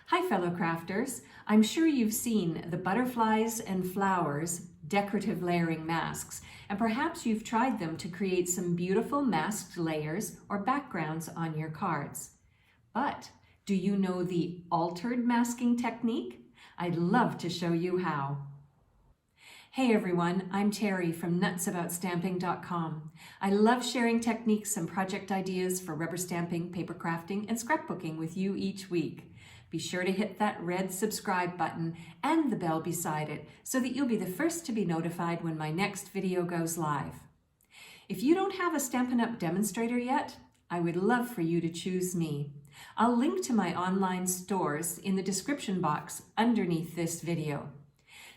Hi fellow crafters, I'm sure you've seen the butterflies and flowers decorative layering masks, and perhaps you've tried them to create some beautiful masked layers or backgrounds on your cards. But do you know the altered masking technique? I'd love to show you how. Hey everyone, I'm Terri from nutsaboutsstamping.com. I love sharing techniques and project ideas for rubber stamping, paper crafting, and scrapbooking with you each week. Be sure to hit that red subscribe button and the bell beside it so that you'll be the first to be notified when my next video goes live. If you don't have a Stampin' Up! Demonstrator yet, I would love for you to choose me. I'll link to my online stores in the description box underneath this video.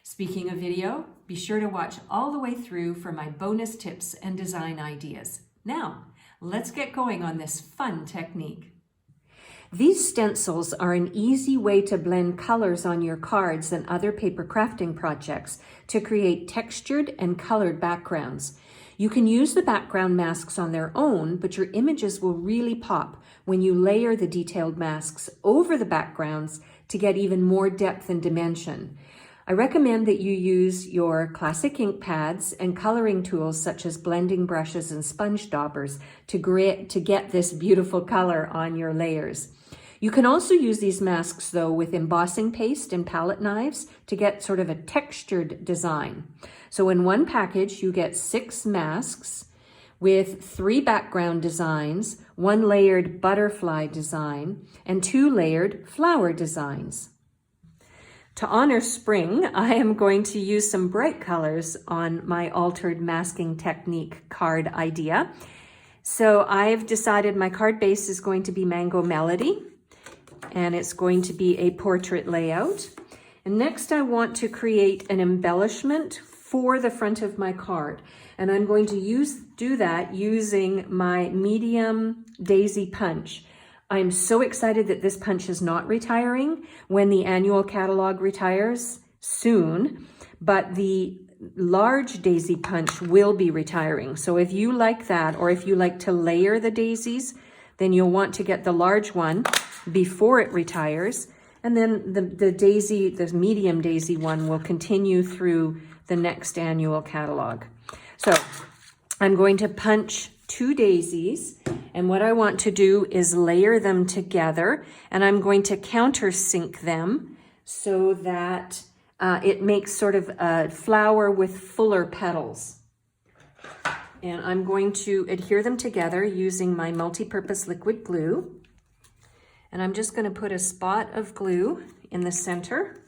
Speaking of video, be sure to watch all the way through for my bonus tips and design ideas. Now, let's get going on this fun technique. These stencils are an easy way to blend colors on your cards and other paper crafting projects to create textured and colored backgrounds. You can use the background masks on their own, but your images will really pop when you layer the detailed masks over the backgrounds to get even more depth and dimension. I recommend that you use your classic ink pads and coloring tools such as blending brushes and sponge daubers to get this beautiful color on your layers. You can also use these masks though with embossing paste and palette knives to get sort of a textured design. So in one package you get 6 masks with 3 background designs, 1 layered butterfly design, and 2 layered flower designs. To honor spring, I am going to use some bright colors on my altered masking technique card idea. So I've decided my card base is going to be Mango Melody, and it's going to be a portrait layout. And next I want to create an embellishment for the front of my card. And I'm going to do that using my medium daisy punch. I'm so excited that this punch is not retiring when the annual catalog retires soon, but the large daisy punch will be retiring. So if you like that, or if you like to layer the daisies, then you'll want to get the large one before it retires. And then the medium daisy one will continue through the next annual catalog. So I'm going to punch 2 daisies, and what I want to do is layer them together, and I'm going to countersink them so that it makes sort of a flower with fuller petals. And I'm going to adhere them together using my multi-purpose liquid glue. And I'm just going to put a spot of glue in the center.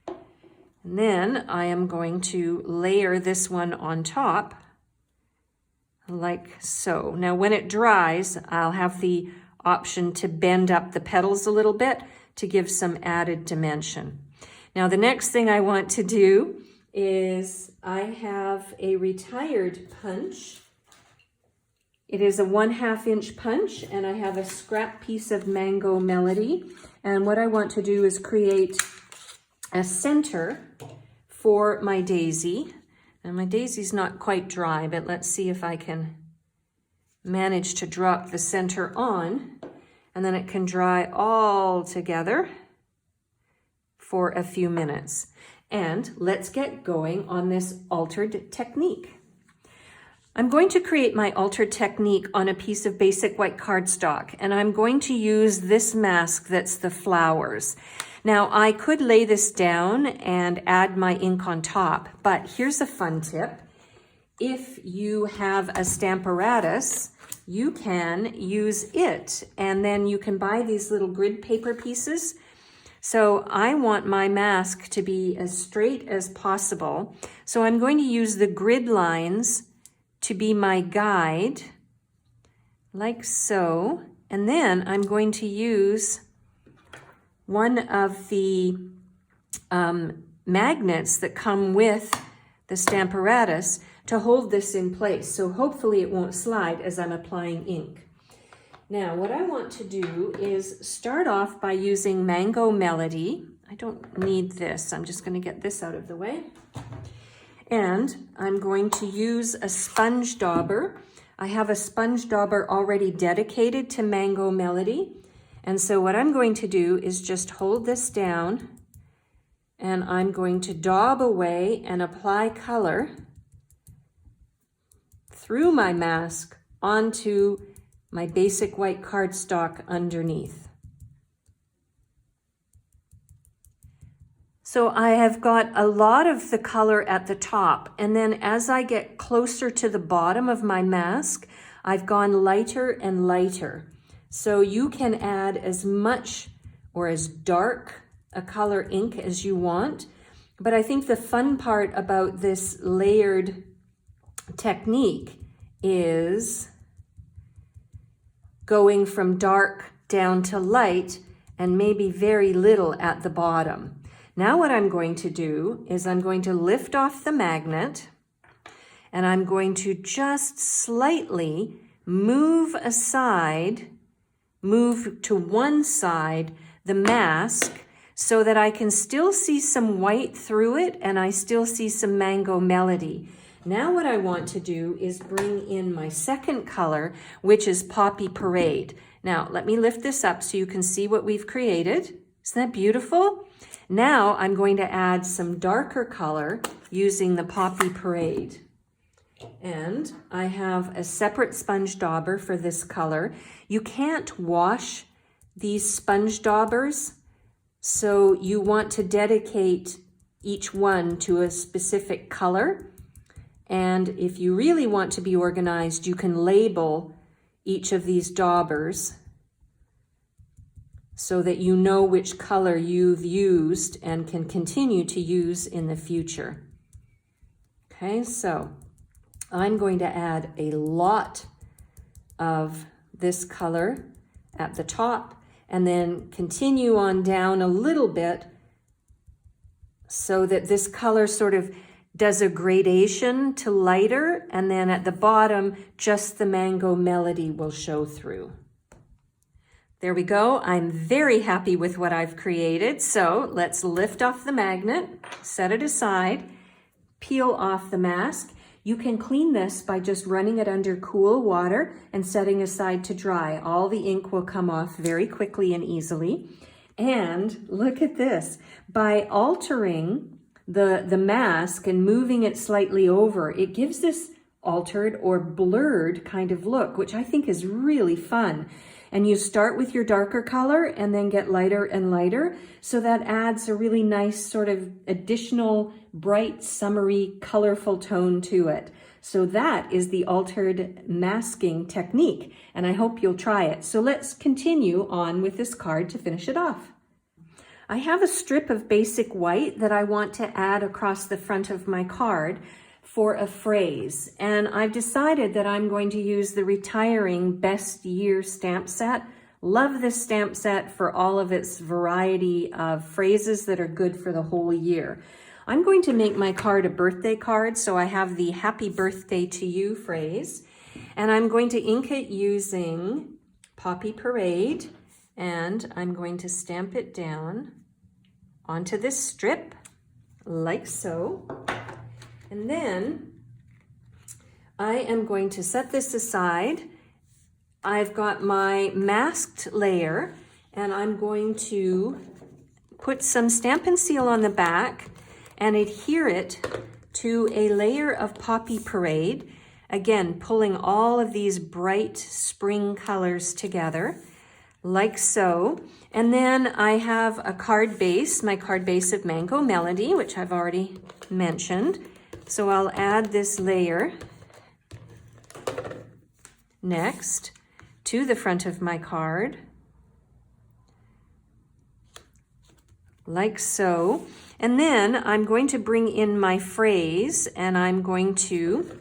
And then I am going to layer this one on top like so. Now when it dries, I'll have the option to bend up the petals a little bit to give some added dimension. Now the next thing I want to do is I have a retired punch. It is a 1/2 inch punch, and I have a scrap piece of Mango Melody. And what I want to do is create a center for my daisy. And my daisy's not quite dry, but let's see if I can manage to drop the center on, and then it can dry all together for a few minutes. And let's get going on this altered technique. I'm going to create my altered technique on a piece of basic white cardstock, and I'm going to use this mask that's the flowers. Now I could lay this down and add my ink on top, but here's a fun tip. If you have a Stamparatus, you can use it, and then you can buy these little grid paper pieces. So I want my mask to be as straight as possible. So I'm going to use the grid lines to be my guide, like so. And then I'm going to use one of the magnets that come with the Stamparatus to hold this in place. So hopefully it won't slide as I'm applying ink. Now, what I want to do is start off by using Mango Melody. I don't need this. I'm just going to get this out of the way. And I'm going to use a sponge dauber. I have a sponge dauber already dedicated to Mango Melody. And so what I'm going to do is just hold this down, and I'm going to daub away and apply color through my mask onto my basic white cardstock underneath. So I have got a lot of the color at the top, and then as I get closer to the bottom of my mask, I've gone lighter and lighter. So you can add as much or as dark a color ink as you want, but I think the fun part about this layered technique is going from dark down to light and maybe very little at the bottom. Now what I'm going to do is I'm going to lift off the magnet, and I'm going to just slightly move to one side the mask so that I can still see some white through it and I still see some Mango Melody. Now what I want to do is bring in my second color, which is Poppy Parade. Now let me lift this up so you can see what we've created. Isn't that beautiful? Now I'm going to add some darker color using the Poppy Parade. And I have a separate sponge dauber for this color. You can't wash these sponge daubers, so you want to dedicate each one to a specific color. And if you really want to be organized, you can label each of these daubers so that you know which color you've used and can continue to use in the future. Okay, so I'm going to add a lot of this color at the top and then continue on down a little bit so that this color sort of does a gradation to lighter, and then at the bottom, just the Mango Melody will show through. There we go. I'm very happy with what I've created. So let's lift off the magnet, set it aside, peel off the mask. You can clean this by just running it under cool water and setting aside to dry. All the ink will come off very quickly and easily. And look at this. By altering the mask and moving it slightly over, it gives this altered or blurred kind of look, which I think is really fun. And you start with your darker color and then get lighter and lighter. So that adds a really nice sort of additional bright, summery, colorful tone to it. So that is the altered masking technique, and I hope you'll try it. So let's continue on with this card to finish it off. I have a strip of basic white that I want to add across the front of my card for a phrase. And I've decided that I'm going to use the Retiring Best Year stamp set. Love this stamp set for all of its variety of phrases that are good for the whole year. I'm going to make my card a birthday card, so I have the Happy Birthday to You phrase. And I'm going to ink it using Poppy Parade, and I'm going to stamp it down onto this strip, like so. And then I am going to set this aside. I've got my masked layer, and I'm going to put some Stampin' Seal on the back and adhere it to a layer of Poppy Parade. Again, pulling all of these bright spring colors together, like so. And then I have a card base, my card base of Mango Melody, which I've already mentioned. So I'll add this layer next to the front of my card, like so. And then I'm going to bring in my phrase, and I'm going to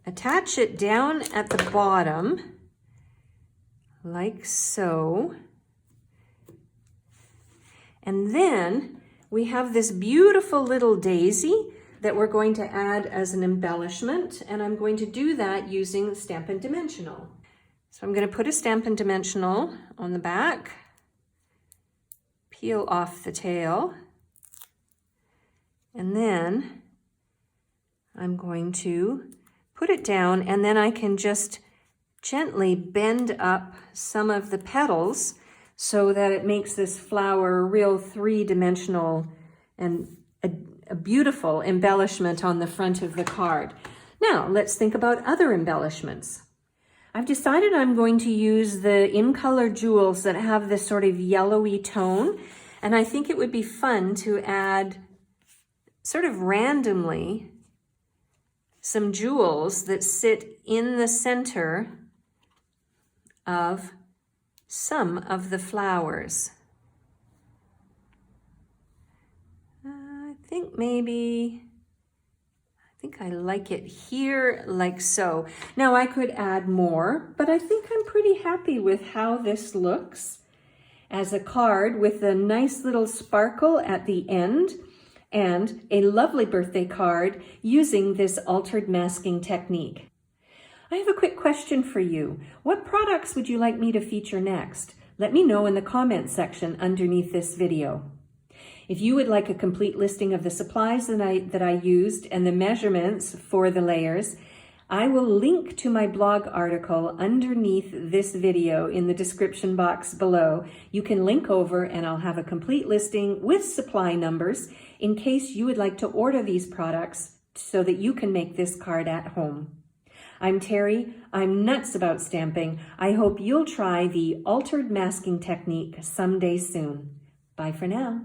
attach it down at the bottom, like so. And then we have this beautiful little daisy that we're going to add as an embellishment, and I'm going to do that using Stampin' Dimensional. So I'm going to put a Stampin' Dimensional on the back, peel off the tail, and then I'm going to put it down, and then I can just gently bend up some of the petals so that it makes this flower a real three-dimensional and a beautiful embellishment on the front of the card. Now, let's think about other embellishments. I've decided I'm going to use the in-color jewels that have this sort of yellowy tone, and I think it would be fun to add sort of randomly some jewels that sit in the center of some of the flowers. I think I like it here, like so. Now I could add more, but I think I'm pretty happy with how this looks as a card with a nice little sparkle at the end and a lovely birthday card using this altered masking technique. I have a quick question for you. What products would you like me to feature next? Let me know in the comments section underneath this video. If you would like a complete listing of the supplies that I used and the measurements for the layers, I will link to my blog article underneath this video in the description box below. You can link over and I'll have a complete listing with supply numbers in case you would like to order these products so that you can make this card at home. I'm Terri. I'm nuts about stamping. I hope you'll try the altered masking technique someday soon. Bye for now.